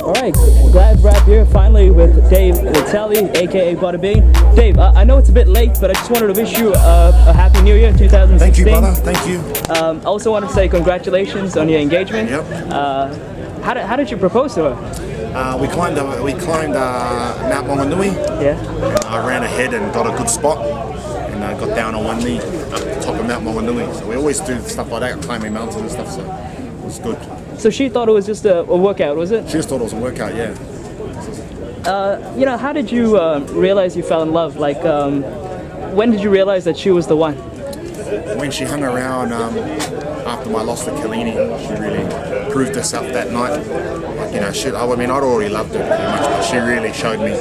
Alright, GladrapChannel here, finally with Dave Telly, aka Butterbean. Dave, I know it's a bit late, but I just wanted to wish you a happy new year, 2016. Thank you, brother. Thank you. I also want to say congratulations on your engagement. Yep. How did you propose to her? We climbed Mount Maunganui. Yeah. And I ran ahead and got a good spot, and I got down on one knee up the top of Mount Maunganui. So we always do stuff like that, climbing mountains and stuff. So it was good. So she thought it was just a workout, was it? She just thought it was a workout, yeah. You know, how did you realize you fell in love? Like, when did you realize that she was the one? When she hung around after my loss to Kalini, she really proved herself that night. Like, you know, I mean, I'd already loved her pretty much, but she really showed me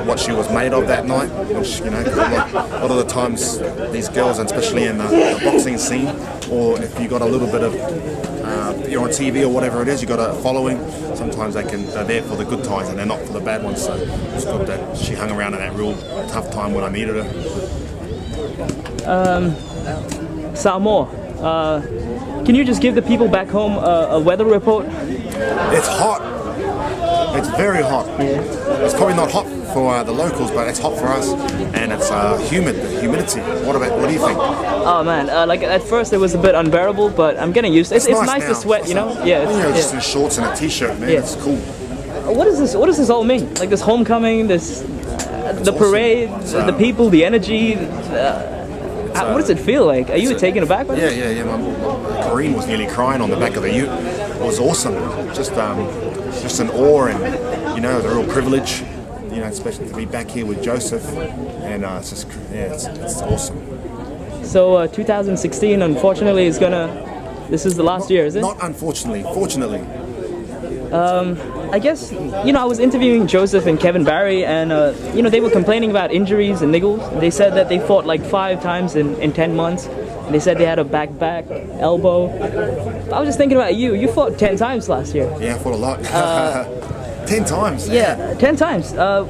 what she was made of that night. Which, you know, a lot of the times these girls, and especially in the boxing scene, or if you got a little bit of you're on TV or whatever it is, you got a following. Sometimes they're there for the good times and they're not for the bad ones. So it's good that she hung around in that real tough time when I needed her. Samoa. Can you just give the people back home a weather report? It's hot. It's very hot. Yeah. It's probably not hot for the locals, but it's hot for us, and it's humid. The humidity. What do you think? Oh man, like at first it was a bit unbearable, but I'm getting used to it. It's nice to sweat, you know. Yeah. Just in shorts and a t-shirt, man. Yeah. It's cool. What is this? What does this all mean? Like this homecoming, this the awesome. Parade, the people, the energy. What does it feel like? Are you taken aback by it? Yeah. My Kareen was nearly crying on the back of the ute. It was awesome. Just an awe, and you know, the real privilege. You know, especially to be back here with Joseph, and it's just it's awesome. So 2016, unfortunately, is gonna. This is the last year, is it? Not unfortunately, fortunately. I guess, you know, I was interviewing Joseph and Kevin Barry, and you know, they were complaining about injuries and niggles. They said that they fought like 5 times in 10 months, and they said they had a back, elbow. I was just thinking about you. You fought 10 times last year. Yeah, I fought a lot. 10 times. Yeah, 10 times. Are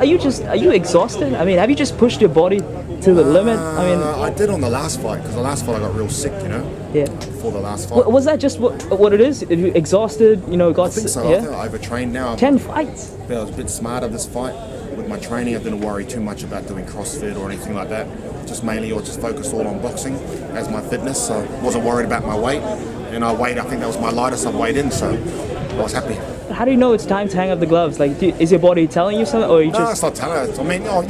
you exhausted? I mean, have you just pushed your body to the limit? I mean, I did on the last fight, because the last fight I got real sick, you know. Yeah. Before the last fight. Was that just what it is? Are you exhausted? You know, got. I think so. Yeah? I think I overtrained now. 10 fights. I was a bit smarter this fight. With my training, I didn't worry too much about doing CrossFit or anything like that. Just mainly, I just focused all on boxing as my fitness. So I wasn't worried about my weight. And I think that was my lightest I've weighed in, so I was happy. How do you know it's time to hang up the gloves? Like, is your body telling you something, or you just? No, it's not telling. I mean, well,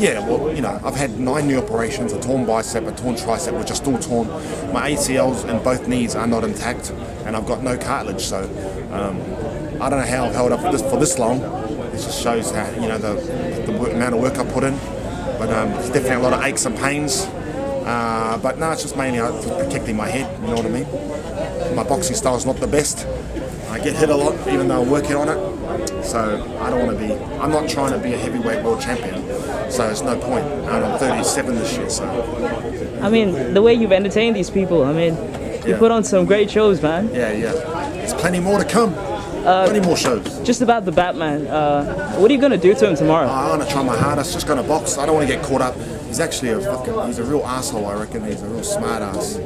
you know, I've had 9 knee operations: a torn bicep, a torn tricep, which are still torn. My ACLs and both knees are not intact, and I've got no cartilage. So I don't know how I've held up for this long. It just shows how, you know, the amount of work I put in. But there's definitely a lot of aches and pains. But no, it's just mainly protecting my head. You know what I mean? My boxing style is not the best. I get hit a lot, even though I'm working on it. So I'm not trying to be a heavyweight world champion. So it's no point. I'm 37 this year, so. I mean, the way you've entertained these people, I mean, you put on some great shows, man. Yeah. There's plenty more to come. Plenty more shows. Just about the Batman, what are you going to do to him tomorrow? I'm going to try my hardest, just going to box. I don't want to get caught up. He's actually he's a real asshole, I reckon. He's a real smart ass.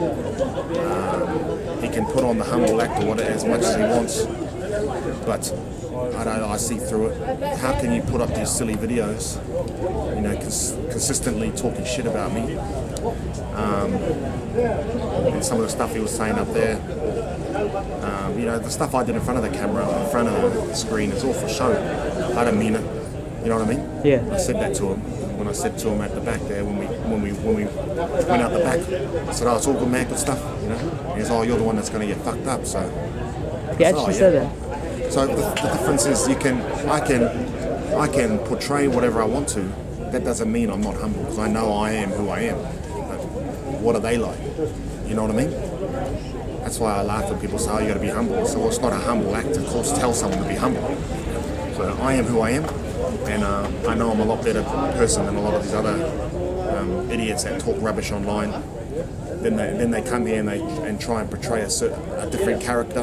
He can put on the humble act or as much as he wants. But I see through it. How can you put up these silly videos, you know, consistently talking shit about me? And some of the stuff he was saying up there, you know, the stuff I did in front of the camera, in front of the screen, is all for show. I don't mean it. You know what I mean? Yeah. I said that to him when I said to him at the back there when we went out the back. I said, "Oh, it's all good, man, good stuff." You know. He goes, "Oh, you're the one that's going to get fucked up." So. He actually said that. So the difference is I can portray whatever I want to. That doesn't mean I'm not humble, because I know I am who I am. But what are they like? You know what I mean? That's why I laugh when people say, "Oh, you got to be humble." So it's not a humble act to tell someone to be humble. So I am who I am, and I know I'm a lot better person than a lot of these other idiots that talk rubbish online. Then they come here and try and portray a different character.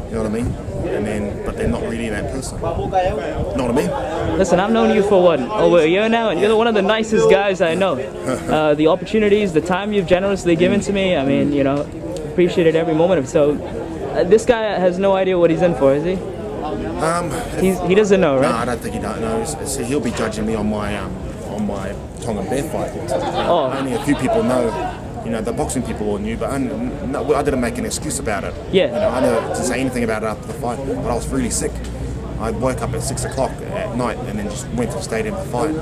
You know what I mean? But they're not really that person. You know what I mean? Listen, I've known you for over a year now, and you're one of the nicest guys I know. The opportunities, the time you've generously given to me, I mean, you know, appreciated every moment of it. So this guy has no idea what he's in for, is he? He doesn't know, right? No, I don't think he don't know. He'll be judging me on my Tongan bear fight. Oh. Only a few people know. You know, the boxing people all knew, but I didn't make an excuse about it. Yeah. You know, I didn't say anything about it after the fight, but I was really sick. I woke up at 6 o'clock at night and then just went to the stadium to fight.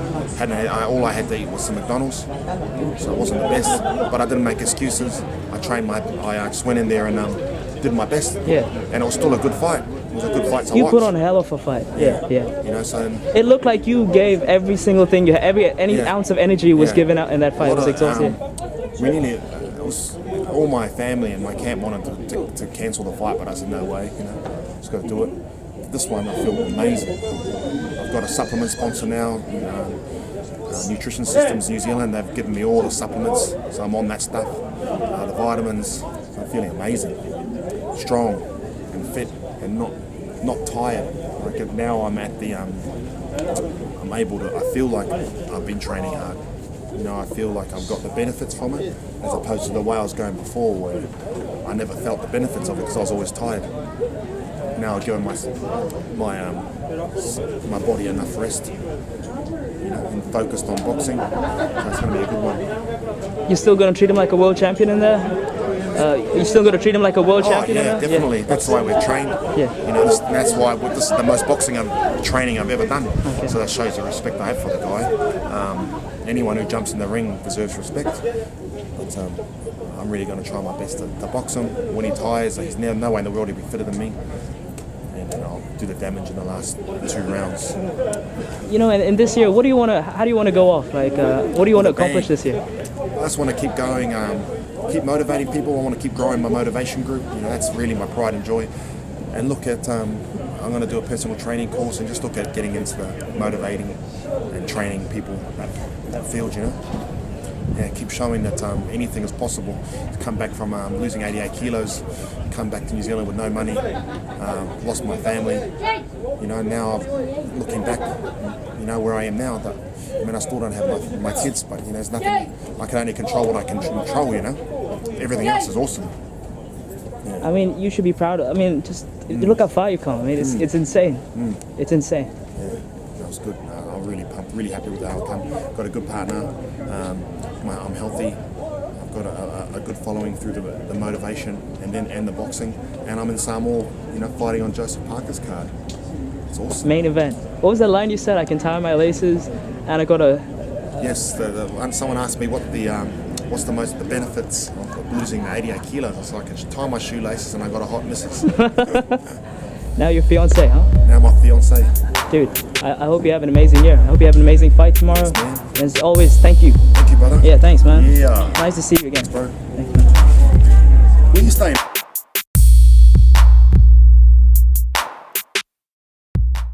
All I had to eat was some McDonald's, so it wasn't the best. But I didn't make excuses. I just went in there and did my best. Yeah. And it was still a good fight. It was a good fight to You watch. put on a hell of a fight. Yeah. You know, so It looked like you gave every single thing you had. Any ounce of energy was given out in that fight. It was exhausting. It was all my family and my camp wanted to cancel the fight, but I said no way. You know, just got to do it. This one I feel amazing. I've got a supplement sponsor now. Nutrition Systems New Zealand. They've given me all the supplements, so I'm on that stuff. The vitamins. So I'm feeling amazing, strong and fit, and not tired. Like now I'm at the I'm able to. I feel like I've been training hard. You know, I feel like I've got the benefits from it, as opposed to the way I was going before, where I never felt the benefits of it because I was always tired. Now I've given my body enough rest, you know, and focused on boxing. So it's going to be a good one. You're still going to treat him like a world champion in there? You're still going to treat him like a world champion in there? Definitely. Yeah. That's the way we're trained. Yeah. You know, that's why this is the most boxing training I've ever done. Okay. So that shows the respect I have for the guy. Anyone who jumps in the ring deserves respect. But I'm really going to try my best to box him. When he tires, he's no way in the world he'll be fitter than me. And I'll do the damage in the last 2 rounds. You know, and this year, how do you want to go off? Like, what do you want to accomplish this year? I just want to keep going, keep motivating people. I want to keep growing my motivation group. You know, that's really my pride and joy. And look at, I'm going to do a personal training course and just look at getting into the motivating and training people in that field, you know. Yeah, keep showing that anything is possible. To come back from losing 88 kilos, come back to New Zealand with no money, lost my family. You know, now looking back, you know where I am now. I still don't have my kids, but you know, there's nothing. I can only control what I can control. You know, everything else is awesome. Yeah. I mean, you should be proud. Just look how far you've come. I mean, it's insane. It's insane. Yeah, that was good. I'm really pumped, really happy with the outcome. Got a good partner. I'm healthy. I've got a good following through the motivation and the boxing, and I'm in Samoa, you know, fighting on Joseph Parker's card. It's awesome. Main event. What was that line you said? I can tie my laces, and I got a. Yes, someone asked me what's the benefits of losing 88 kilos. I was like, I can tie my shoelaces and I got a hot missus. Now your fiance, huh? Now my fiance. Dude, I hope you have an amazing year. I hope you have an amazing fight tomorrow. Yes, and as always, thank you. Thank you, brother. Yeah, thanks, man. Yeah. Nice to see you again. Thanks, bro. Thanks, man. Where are you staying?